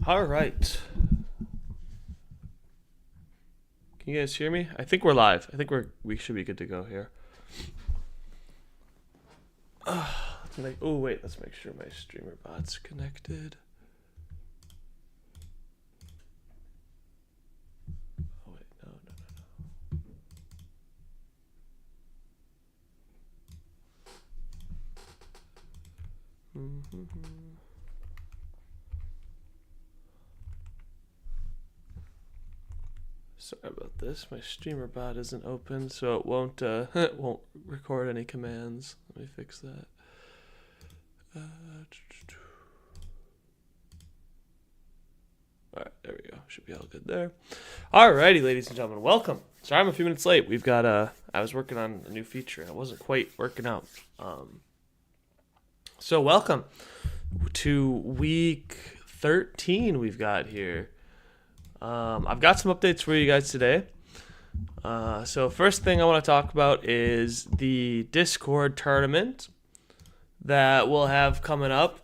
All right. Can you guys hear me? I think we're live. I think we should be good to go here. Oh wait, let's make sure my streamer bot's connected. Oh wait, no. Sorry about this. My streamer bot isn't open, so it won't it won't record any commands. Let me fix that. All right, there we go. Should be all good there. Alrighty, ladies and gentlemen, welcome. Sorry, I'm a few minutes late. We've got I was working on a new feature and it wasn't quite working out. So welcome to week 13. We've got here. I've got some updates for you guys today. So first thing I want to talk about is the Discord tournament that we'll have coming up.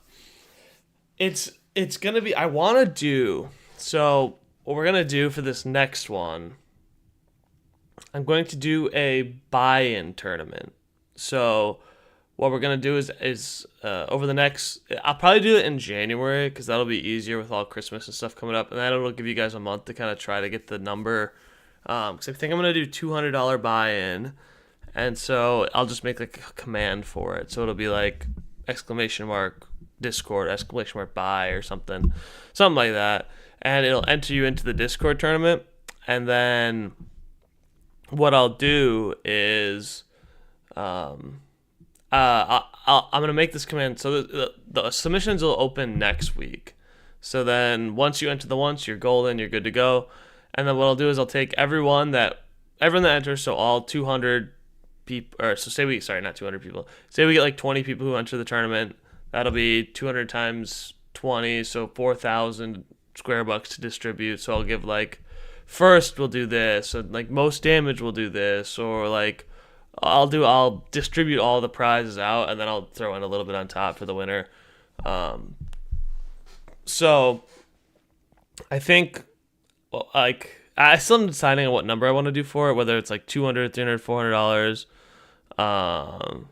It's gonna be. I want to do. So what we're gonna do for this next one, I'm going to do a buy-in tournament. So what we're gonna do is over the next. I'll probably do it in January because that'll be easier with all Christmas and stuff coming up, and that'll give you guys a month to kind of try to get the number. Because I think I'm gonna do $200 buy-in, and so I'll just make like a command for it. So it'll be like exclamation mark Discord exclamation mark buy or something like that, and it'll enter you into the Discord tournament. And then what I'll do is I'm gonna make this command so the submissions will open next week. So then once you enter the once, you're golden, you're good to go. And then what I'll do is I'll take everyone that enters, so all 200 people, or so say we not 200 people. Say we get like 20 people who enter the tournament. That'll be 200 times 20, so 4,000 square bucks to distribute. So I'll give like first we'll do this, so like most damage we'll do this, or like I'll distribute all the prizes out, and then I'll throw in a little bit on top for the winner. So I think like I still am deciding on what number I want to do for it, whether it's like 200, 300, $400.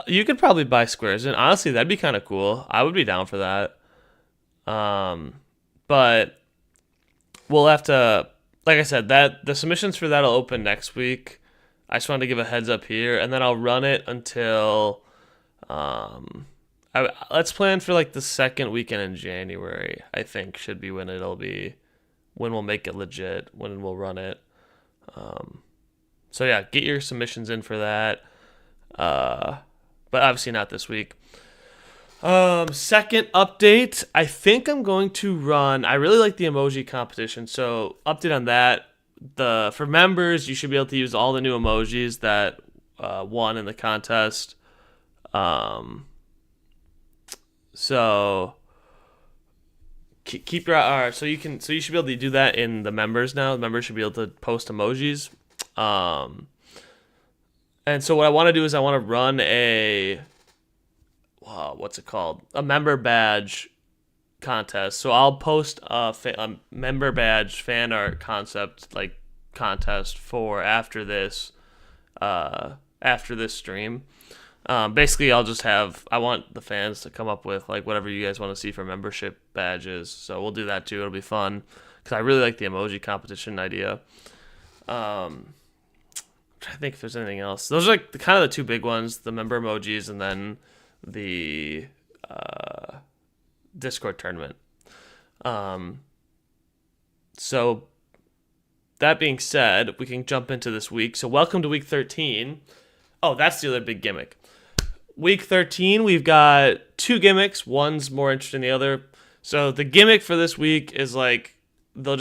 You could probably buy squares, and honestly, that'd be kind of cool. I would be down for that. But we'll have to, like I said, that the submissions for that'll open next week. I just wanted to give a heads up here, and then I'll run it until, let's plan for like the second weekend in January. I think should be when we'll make it legit, when we'll run it. So yeah, get your submissions in for that. But obviously not this week. Second update, I think I'm going to run. I really like the emoji competition, so update on that. For members, you should be able to use all the new emojis that won in the contest. So keep your so you should be able to do that in the members now. The members should be able to post emojis. And so what I want to do is I want to run what's it called? A member badge contest. So I'll post a member badge fan art concept like contest for after this stream. Basically, I want the fans to come up with like whatever you guys want to see for membership badges. So we'll do that too. It'll be fun because I really like the emoji competition idea. I think if there's anything else. Those are like kind of the two big ones: the member emojis and then the Discord tournament. So that being said, we can jump into this week. So welcome to week 13. Oh, that's the other big gimmick. Week 13, we've got two gimmicks. One's more interesting than the other. So the gimmick for this week is like the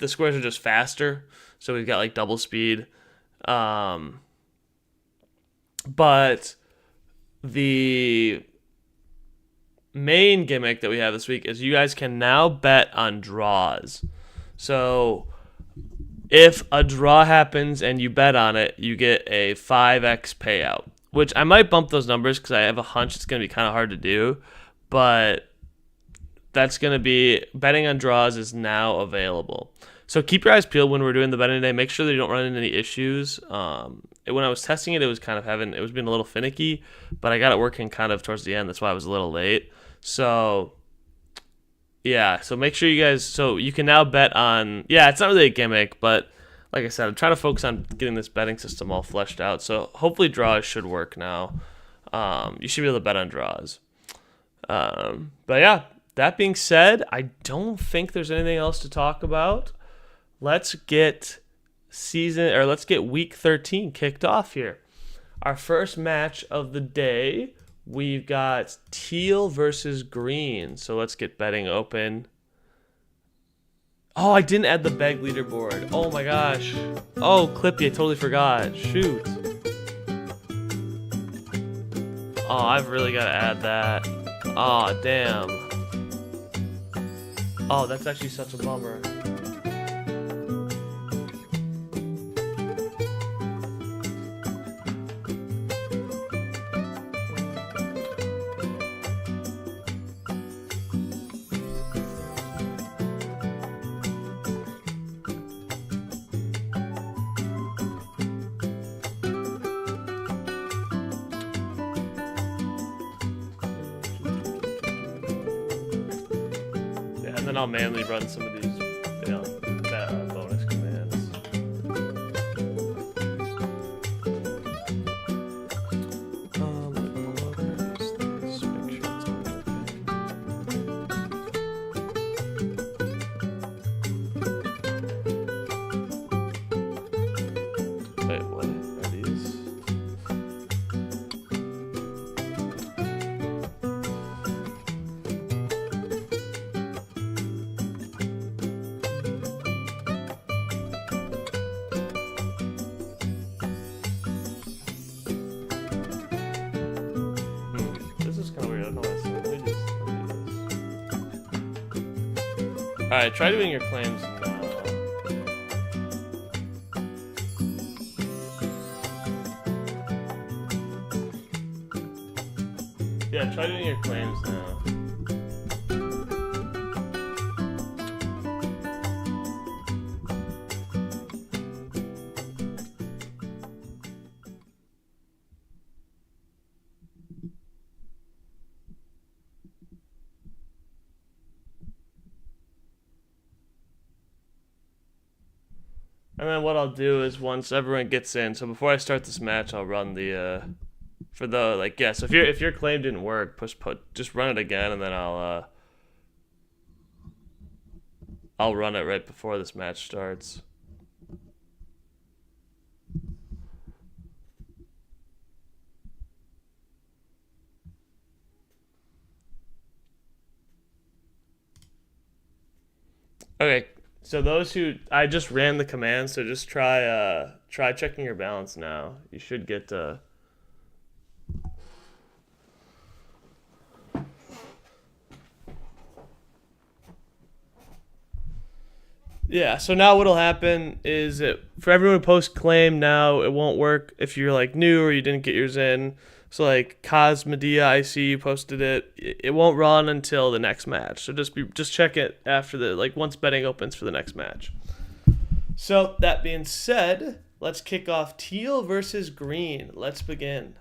squares are just faster. So we've got like double speed. But the main gimmick that we have this week is you guys can now bet on draws. So if a draw happens and you bet on it, you get a 5x payout, which I might bump those numbers because I have a hunch it's going to be kind of hard to do. But that's going to be betting on draws is now available. So keep your eyes peeled when we're doing the betting today. Make sure that you don't run into any issues. When I was testing it, it was being a little finicky, but I got it working kind of towards the end. That's why I was a little late. So yeah, so make sure you guys, so you can now bet on, yeah, it's not really a gimmick, but like I said, I'm trying to focus on getting this betting system all fleshed out. So hopefully draws should work now. You should be able to bet on draws. But yeah, that being said, I don't think there's anything else to talk about. Let's get week 13 kicked off here. Our first match of the day, we've got teal versus green. So let's get betting open. Oh, I didn't add the bag leaderboard. Oh my gosh. Oh, Clippy, I totally forgot. Shoot. Oh, I've really got to add that. Oh, damn. Oh, that's actually such a bummer. And then I'll manually run some of these, bonus commands. Wait, what are these? Alright, try doing your claims now. Yeah, try doing your claims now. And then what I'll do is once everyone gets in, so before I start this match, I'll run the for the so if your claim didn't work, just run it again, and then I'll run it right before this match starts. Okay. So those who, I just ran the command, so just try checking your balance now. You should get yeah, so now what'll happen is for everyone who posts claim now, it won't work if you're new or you didn't get yours in. So Cosmedia, I see you posted it. It won't run until the next match. So just check it after once betting opens for the next match. So that being said, let's kick off teal versus green. Let's begin.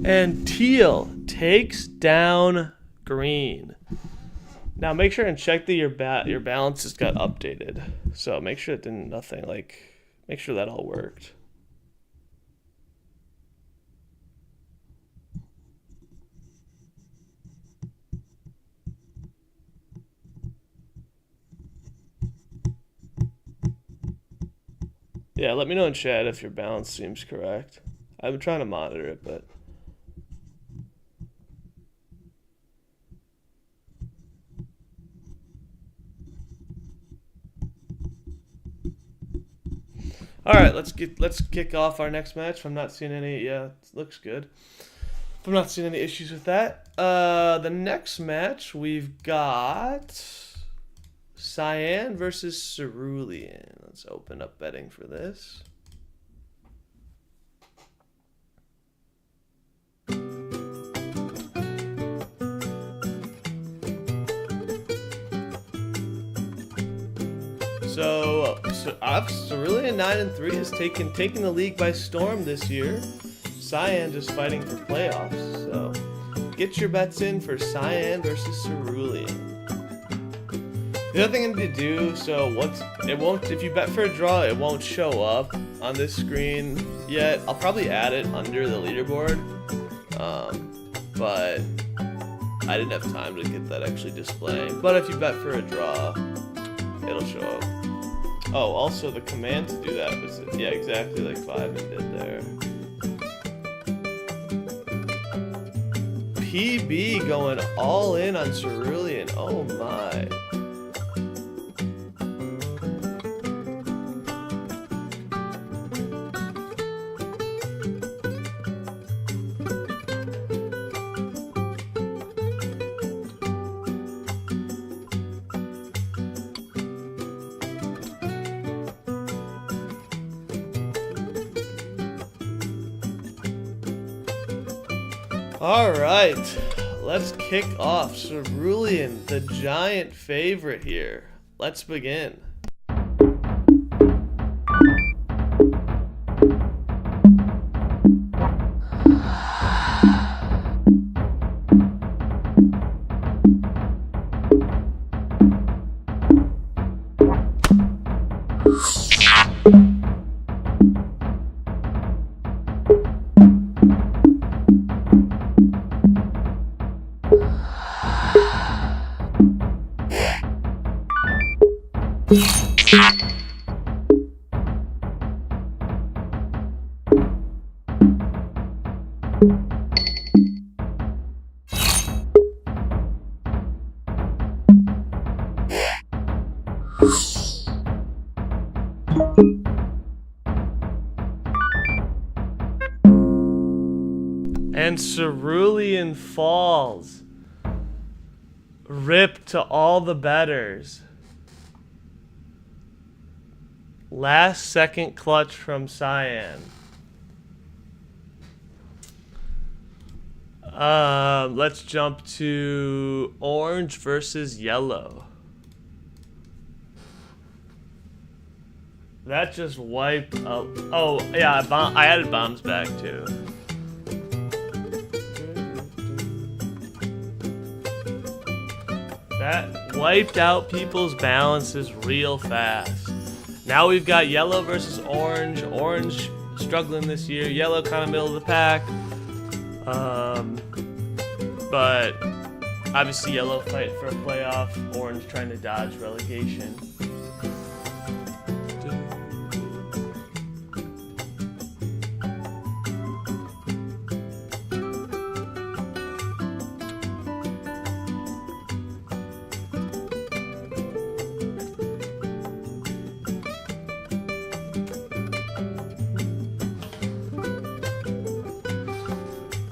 And teal takes down green. Now make sure and check that your balances got updated. So make sure it didn't make sure that all worked. Yeah, let me know in chat if your balance seems correct. I've been trying to monitor it, but all right, let's kick off our next match. If I'm not seeing any, yeah, it looks good. If I'm not seeing any issues with that, the next match we've got Cyan versus Cerulean. Let's open up betting for this. So Cerulean 9-3 is taking the league by storm this year. Cyan just fighting for playoffs. So get your bets in for Cyan versus Cerulean. The other thing I need to do, so if you bet for a draw, it won't show up on this screen yet. I'll probably add it under the leaderboard, but I didn't have time to get that actually displaying. But if you bet for a draw, it'll show up. Oh, also the command to do that was, yeah, exactly like Fiveman did there. PB going all in on Cerulean. Oh my. All right, let's kick off. Cerulean, the giant favorite here. Let's begin. And Cerulean falls. Rip to all the betters. Last second clutch from Cyan. Let's jump to orange versus yellow. That just wiped up. Oh, yeah, I added bombs back too. That wiped out people's balances real fast. Now we've got yellow versus orange. Orange struggling this year. Yellow kind of middle of the pack. But obviously yellow fight for a playoff. Orange trying to dodge relegation.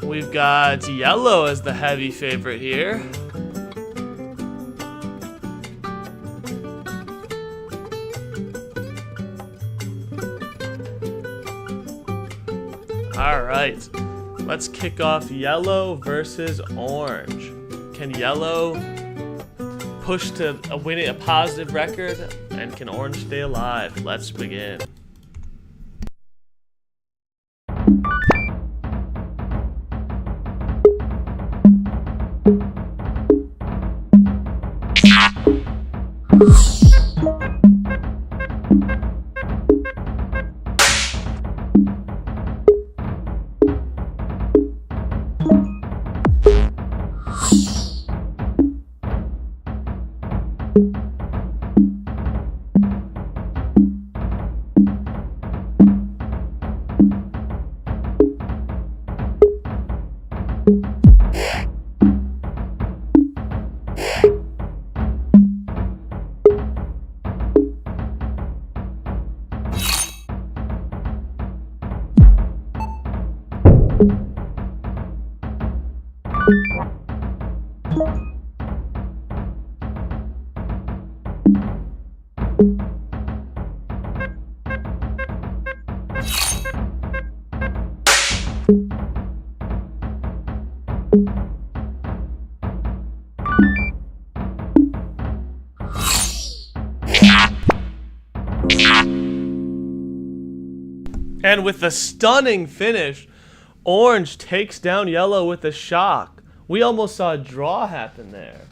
We've got yellow as the heavy favorite here. All right, let's kick off yellow versus orange. Can yellow push to win a positive record, and can orange stay alive? Let's begin. And with a stunning finish, Orange takes down Yellow with a shock. We almost saw a draw happen there.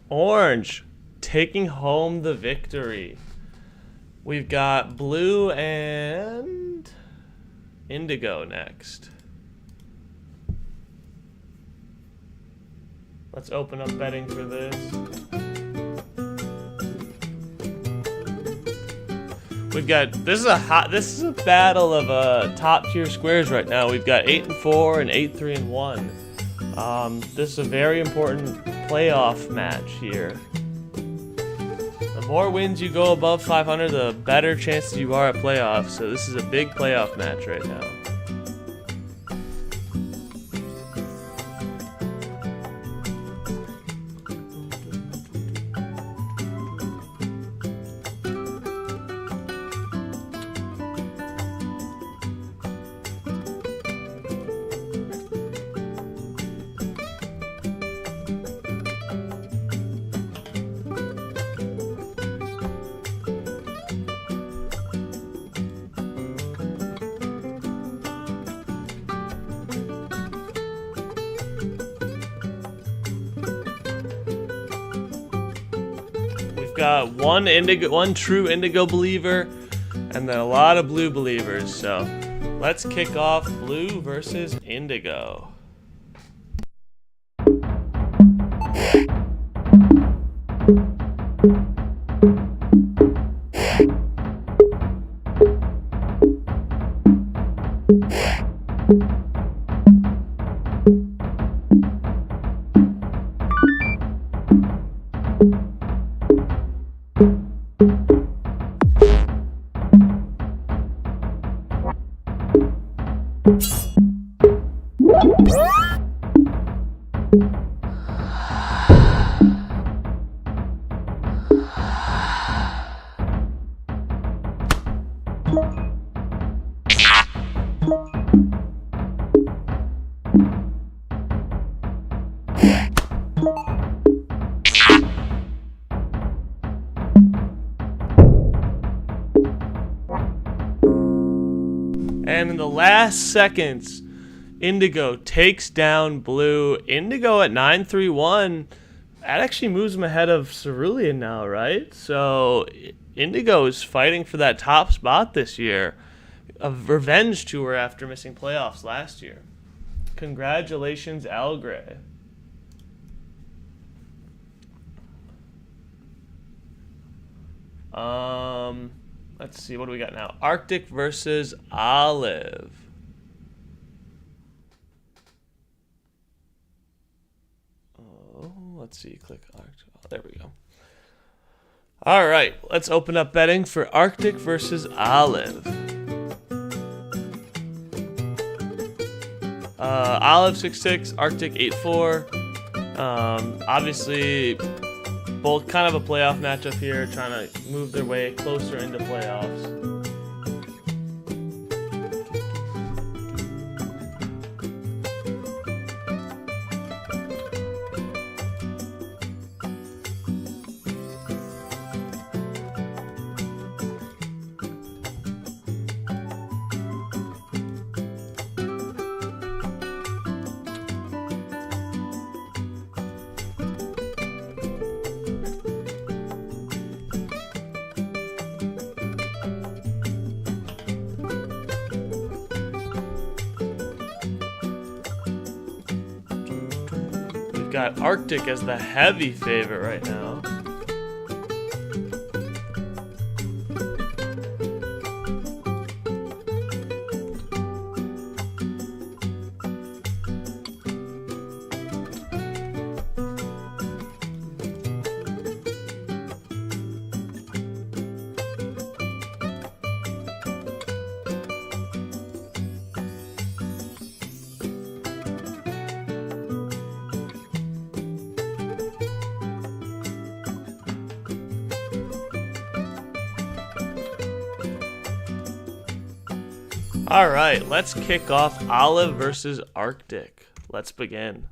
Orange taking home the victory. We've got Blue and Indigo next. Let's open up betting for this. We've got this is a battle of top tier squares right now. We've got 8-4 and 8-3-1. This is a very important playoff match here. The more wins you go above 500, the better chances you are at playoffs. So this is a big playoff match right now. Got one true Indigo believer, and then a lot of Blue believers. So let's kick off Blue versus Indigo. And in the last seconds, Indigo takes down Blue. Indigo at 9-3-1. That actually moves him ahead of Cerulean now, right? So Indigo is fighting for that top spot this year. A revenge tour after missing playoffs last year. Congratulations, Algray. Let's see, what do we got now? Arctic versus Olive. Oh, let's see, click Arctic. Oh, there we go. All right, let's open up betting for Arctic versus Olive. Olive 6-6, Arctic 8-4. Obviously, both kind of a playoff matchup here, trying to move their way closer into playoffs. Got Arctic as the heavy favorite right now. All right, let's kick off Olive versus Arctic. Let's begin.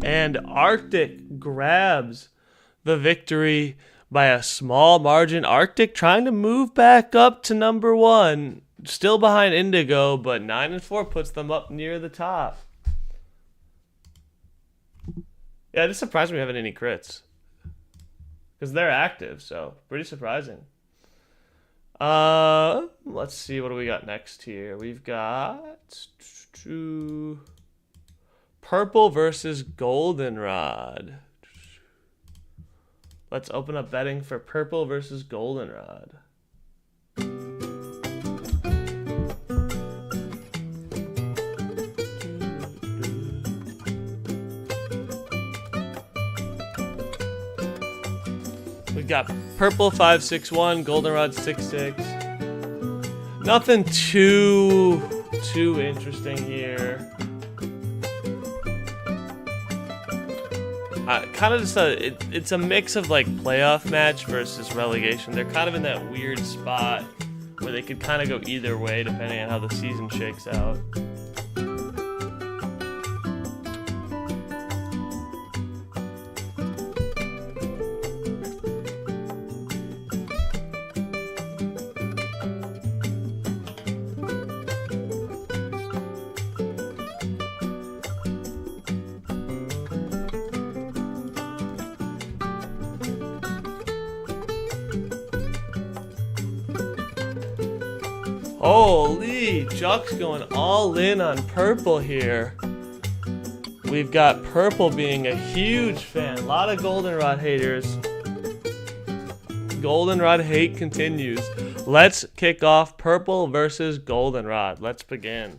And Arctic grabs the victory by a small margin. Arctic trying to move back up to number 1. Still behind Indigo, but 9 and 4 puts them up near the top. Yeah, it is surprising we haven't any crits. Because they're active, so pretty surprising. Let's see, what do we got next here? We've got Purple versus Goldenrod. Let's open up betting for Purple versus Goldenrod. We've got Purple 561, Goldenrod 66. Nothing too interesting here. Kind of just it's a mix of like playoff match versus relegation. They're kind of in that weird spot where they could kind of go either way depending on how the season shakes out. Holy, Juck's going all in on Purple here. We've got Purple being a huge fan. A lot of Goldenrod haters. Goldenrod hate continues. Let's kick off Purple versus Goldenrod. Let's begin.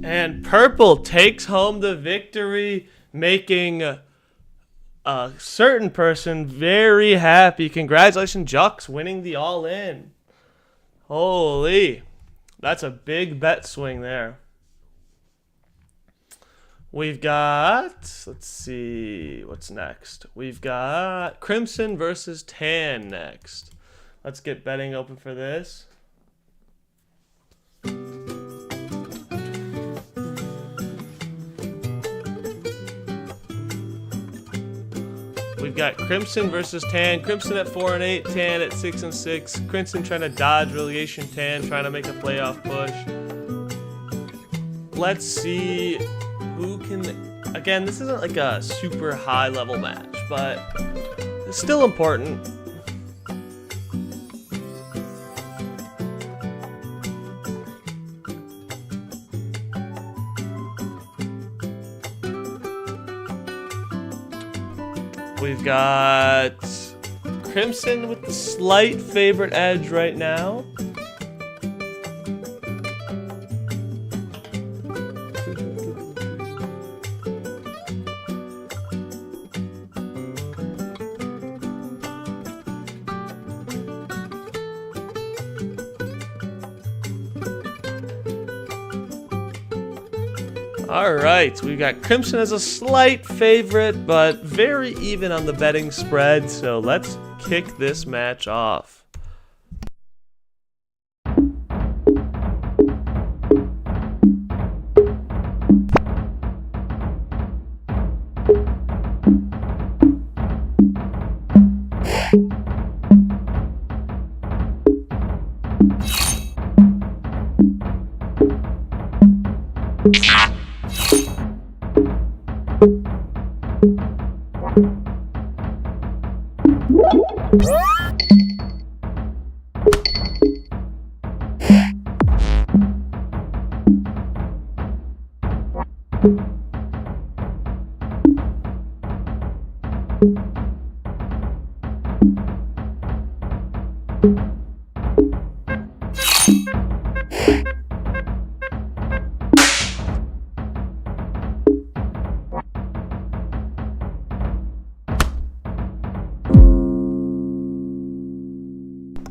And Purple takes home the victory, making a certain person very happy. Congratulations, Jux, winning the all-in. Holy, that's a big bet swing there. We've got, let's see, what's next? We've got Crimson versus Tan next. Let's get betting open for this. We've got Crimson versus Tan. Crimson at 4 and 8, Tan at 6 and 6. Crimson trying to dodge relegation. Tan trying to make a playoff push. Let's see who can. Again, this isn't like a super high level match, but still important. We've got Crimson with the slight favorite edge right now. Alright, we've got Crimson as a slight favorite, but very even on the betting spread, so let's kick this match off.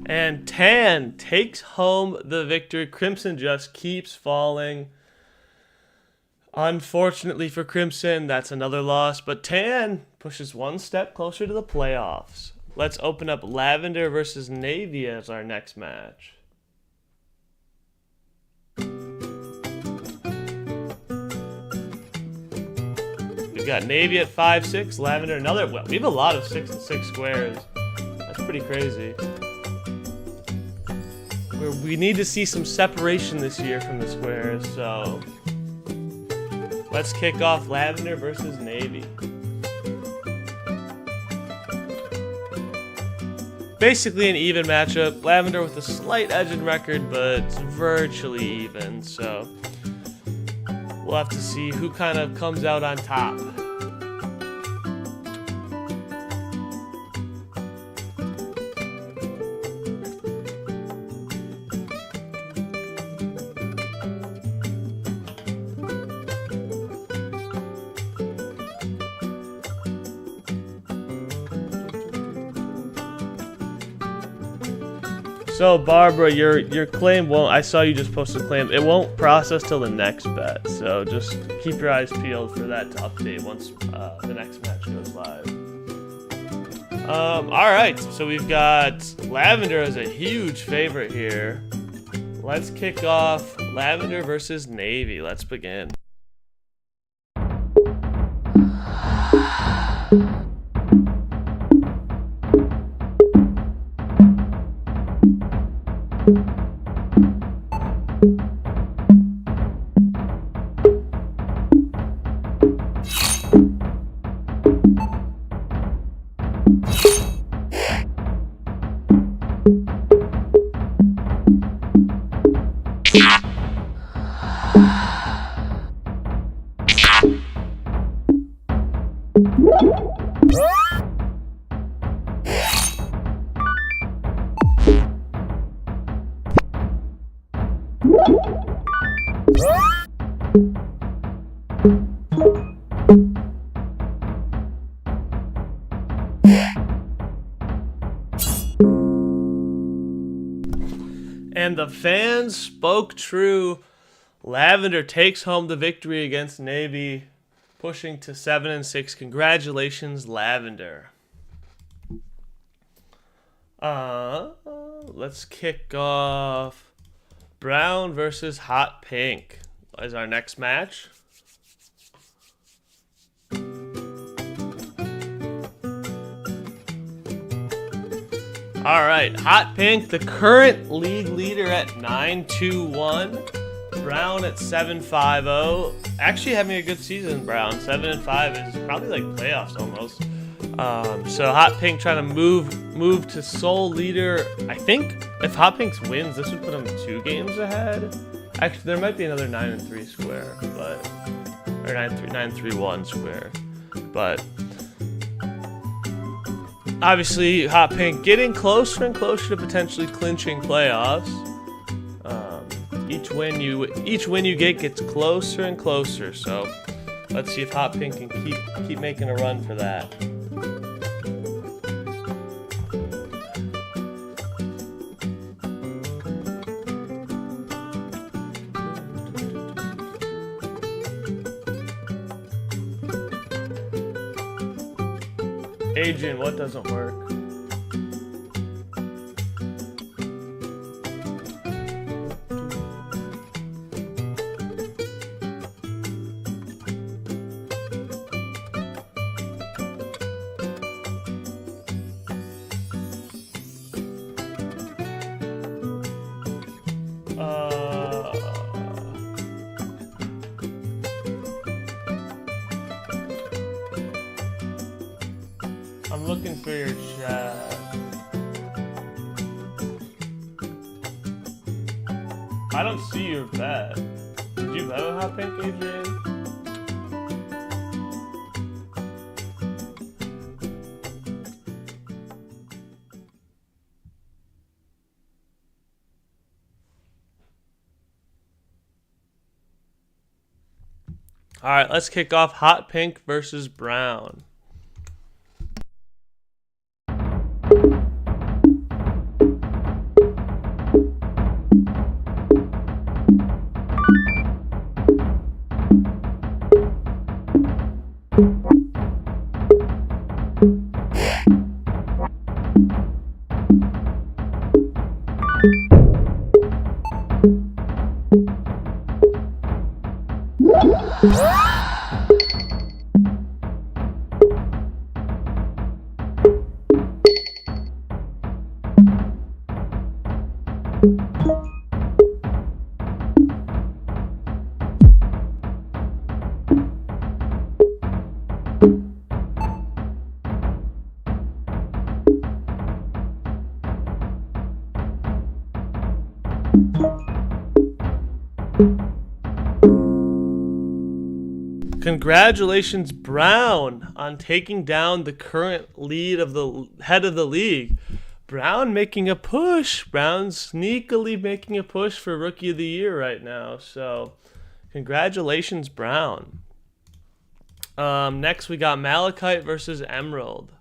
And Tan takes home the victory. Crimson just keeps falling. Unfortunately for Crimson, that's another loss, but Tan pushes one step closer to the playoffs. Let's open up Lavender versus Navy as our next match. We've got Navy at 5-6, Lavender another. Well, we have a lot of 6 and 6 squares. That's pretty crazy. We need to see some separation this year from the squares, so let's kick off Lavender versus Navy. Basically an even matchup. Lavender with a slight edge in record, but it's virtually even, so we'll have to see who kind of comes out on top. So Barbara, your claim won't. I saw you just posted a claim. It won't process till the next bet. So just keep your eyes peeled for that to update once the next match goes live. All right. So we've got Lavender as a huge favorite here. Let's kick off Lavender versus Navy. Let's begin. And the fans spoke true. Lavender takes home the victory against Navy, pushing to 7-6. Congratulations, Lavender. Let's kick off Brown versus Hot Pink as our next match. All right, Hot Pink, the current league leader at 9-2-1. Brown at 7-5-0. Actually having a good season, Brown. 7-5 is probably like playoffs almost. So Hot Pink trying to move to sole leader. I think if Hot Pink wins, this would put him 2 games ahead. Actually, there might be another 9-3 square, but or 9-3-1 square, but obviously Hot Pink getting closer and closer to potentially clinching playoffs. Each win you get gets closer and closer. So let's see if Hot Pink can keep making a run for that. Adrian, what doesn't work? I'm looking for your chat. I don't see your bet. Did you bet on Hot Pink, Adrian? All right, let's kick off Hot Pink versus Brown. Congratulations, Brown, on taking down the current lead of the head of the league. Brown making a push. Brown's sneakily making a push for Rookie of the Year right now. So, congratulations, Brown. Next, we got Malachite versus Emerald.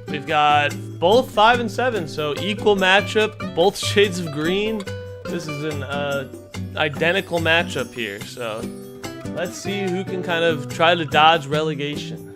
We've got both 5 and 7, so equal matchup, both shades of green. This is an identical matchup here, so let's see who can kind of try to dodge relegation.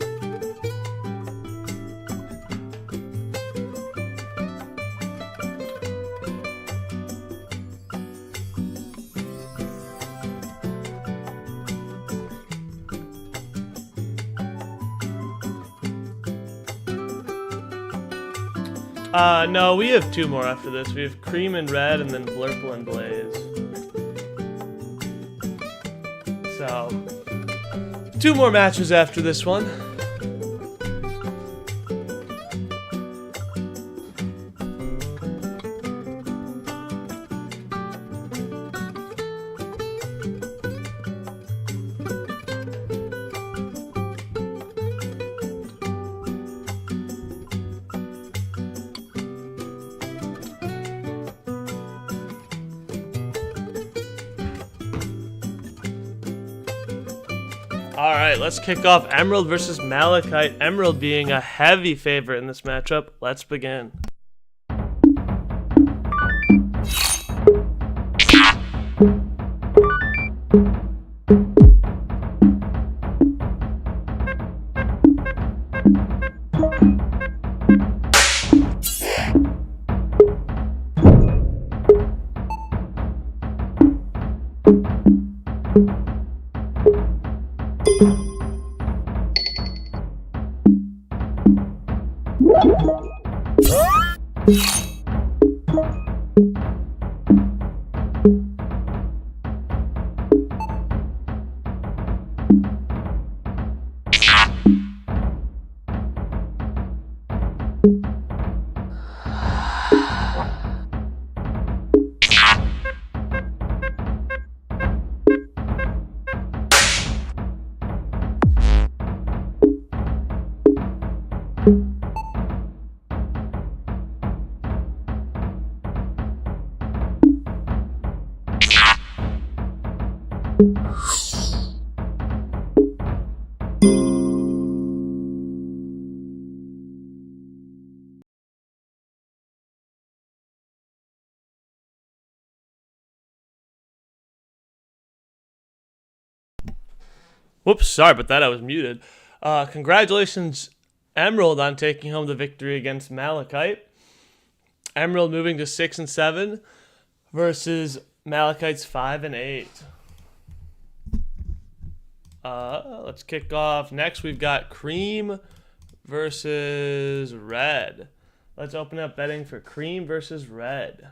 No, we have 2 more after this. We have Cream and Red and then Blurple and Blaze. So, 2 more matches after this one. Alright, let's kick off Emerald versus Malachite. Emerald being a heavy favorite in this matchup. Let's begin. Whoops, sorry about that. I was muted. Congratulations, Emerald, on taking home the victory against Malachite. Emerald moving to 6 and 7 versus Malachite's 5 and 8. Let's kick off. Next, we've got Cream versus Red. Let's open up betting for Cream versus Red.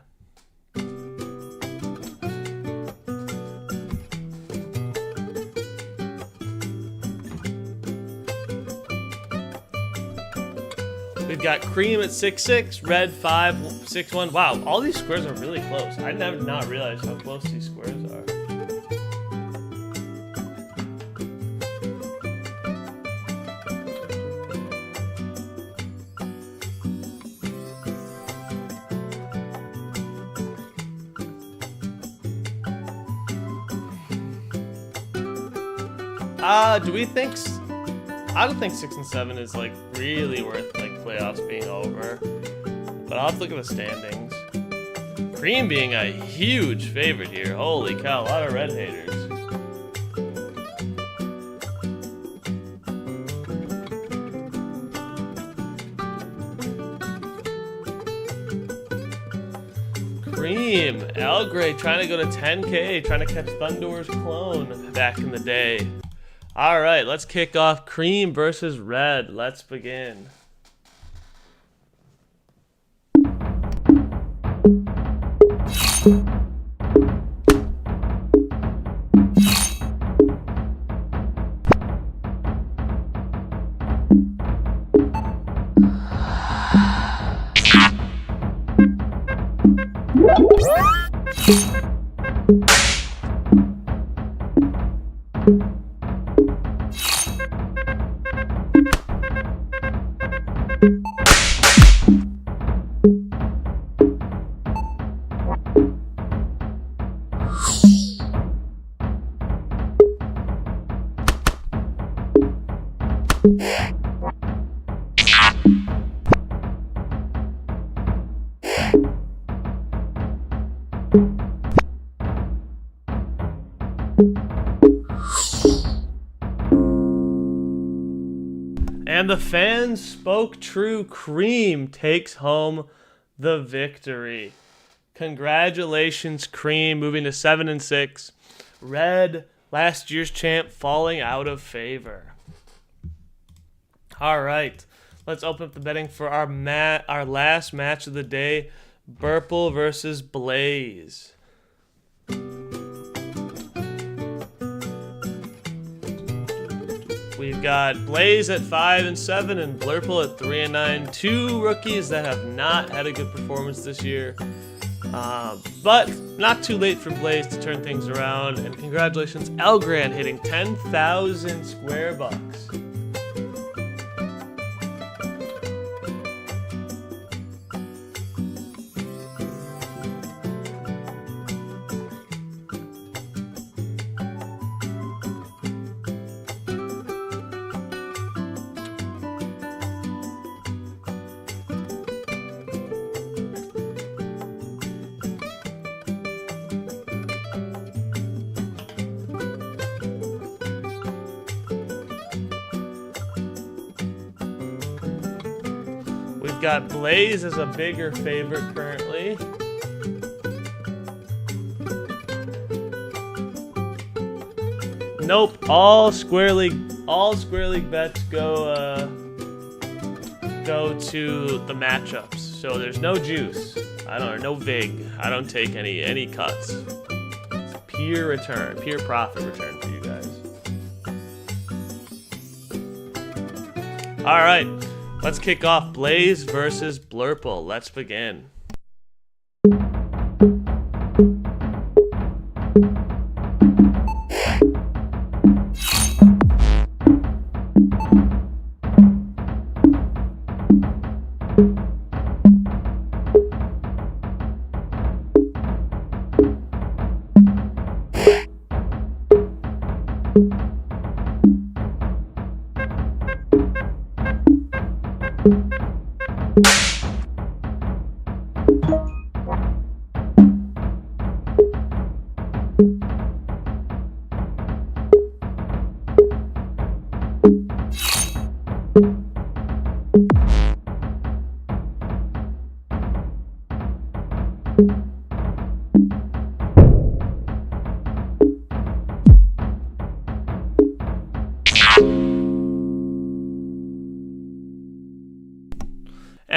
We've got Cream at 6-6, Red 5-6-1. Wow, all these squares are really close. I never not realized how close these squares are. Do we think? I don't think 6 and 7 is like really worth like playoffs being over, but I'll have to look at the standings. Cream being a huge favorite here. Holy cow, a lot of Red haters. Cream, Elgray trying to go to 10K, trying to catch Thundor's clone back in the day. All right, let's kick off Cream versus Red. Let's begin. And the fans spoke true. Cream takes home the victory. Congratulations, Cream, moving to 7 and 6. Red, last year's champ, falling out of favor. All right, let's open up the betting for our last match of the day: Burple versus Blaze. We've got Blaze at 5 and 7 and Blurple at 3 and 9. Two rookies that have not had a good performance this year. But not too late for Blaze to turn things around. And congratulations, Elgran hitting 10,000 square bucks. We've got Blaze as a bigger favorite currently. Nope, all Square League bets go to the matchups. So there's no juice. No vig. I don't take any cuts. It's pure return, pure profit return for you guys. All right. Let's kick off Blaze versus Blurple. Let's begin.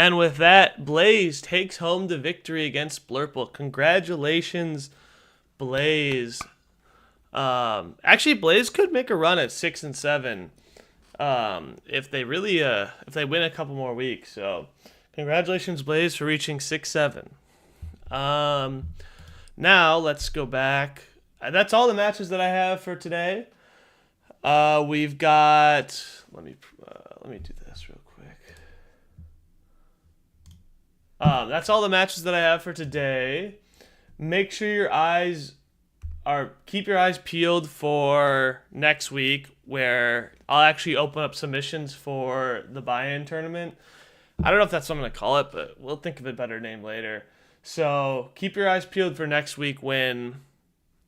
And with that, Blaze takes home the victory against Blurple. Congratulations, Blaze. Actually, Blaze could make a run at 6-7 if they really if they win a couple more weeks. So, congratulations, Blaze, for reaching 6-7. Now let's go back. That's all the matches that I have for today. We've got. Let me do this real quick. That's all the matches that I have for today. Make sure keep your eyes peeled for next week, where I'll actually open up submissions for the buy-in tournament. I don't know if that's what I'm going to call it, but we'll think of a better name later. So keep your eyes peeled for next week when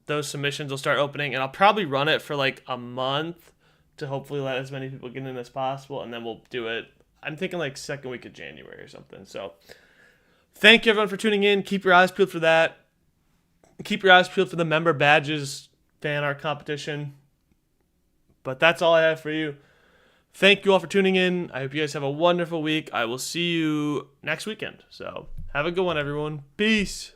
those submissions will start opening, and I'll probably run it for like a month to hopefully let as many people get in as possible, and then we'll do it. I'm thinking like second week of January or something. So thank you everyone for tuning in. Keep your eyes peeled for that. Keep your eyes peeled for the member badges fan art competition. But that's all I have for you. Thank you all for tuning in. I hope you guys have a wonderful week. I will see you next weekend. So have a good one, everyone. Peace.